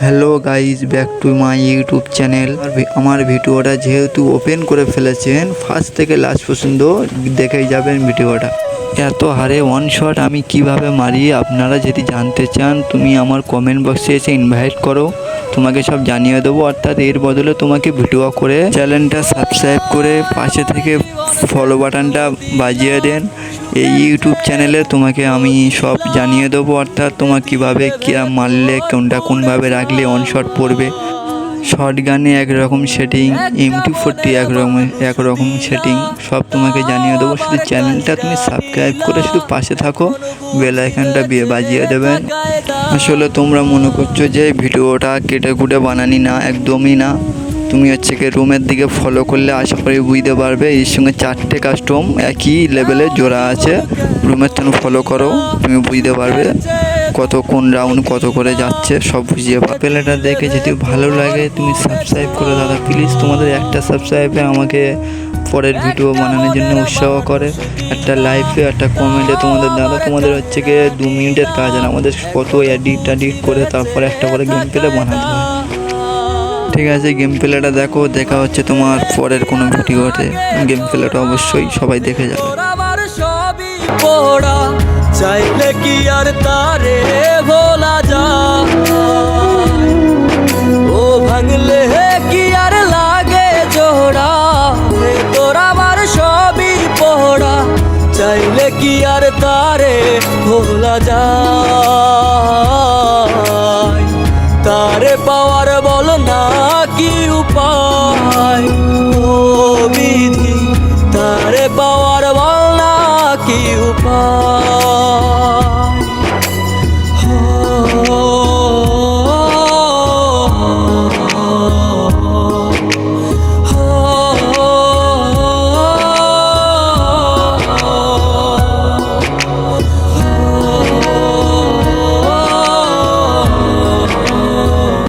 Hello guys, back to my YouTube channel. আমার ভিডিওটা যেহেতু ওপেন করে ফেলেছেন, ফার্স্ট থেকে লাস্ট পর্যন্ত দেখেই যাবেন ভিডিওটা। এত হারে ওয়ান শট আমি কিভাবে মারি আপনারা যদি জানতে চান, তুমি আমার কমেন্ট বক্সে এসে ইনভাইট করো, তোমাকে সব জানিয়ে দেবো। অর্থাৎ এর বদলে তোমাকে ভিডিও করে চ্যানেলটা সাবস্ক্রাইব করে পাশে থেকে ফলো বাটনটা বাজিয়ে দেন। এই ইউটিউব চ্যানেলে তোমাকে আমি সব জানিয়ে দেবো, অর্থাৎ তোমার কীভাবে মারলে কোনভাবে রাখলে অন শট পড়বে। শর্ট গানে একরকম সেটিং, M240 একরকম সেটিং, সব তোমাকে জানিয়ে দেবো। শুধু চ্যানেলটা তুমি সাবস্ক্রাইব করে শুধু পাশে থাকো, বেল আইকনটা বাজিয়ে দেবেন। আসলে তোমরা মনে করছো যে ভিডিওটা কেটে কুটে বানানি, না, একদমই না। তুমি হচ্ছে কি রুমের দিকে ফলো করলে আশা করি বুঝতে পারবে। এর সঙ্গে 4টে কাস্টম একই লেভেলে জোড়া আছে। রুমের তুমি ফলো করো, তুমি বুঝতে পারবে কোন রাউন্ড কত করে যাচ্ছে, সব বুঝিয়ে পাবে। প্লেটা দেখে যদি ভালো লাগে তুমি সাবস্ক্রাইব করো দাদা, প্লিজ। তোমাদের একটা সাবস্ক্রাইবে আমাকে পরের ভিডিও বানানোর জন্য উৎসাহ করে। একটা লাইভে একটা কমেন্টে তোমাদের হচ্ছে কি 2 মিনিটের কাজ, আর আমাদের কত এডিট করে তারপরে একটা করে গেম প্লে বানাতে হয়। ঠিক আছে, গেম প্লেটা দেখো। দেখা হচ্ছে তোমার পরের কোনো ভিডিওতে। গেম প্লেটা অবশ্যই সবাই দেখে যাবে। চাইলে কি আর তারে ভোলা যায়?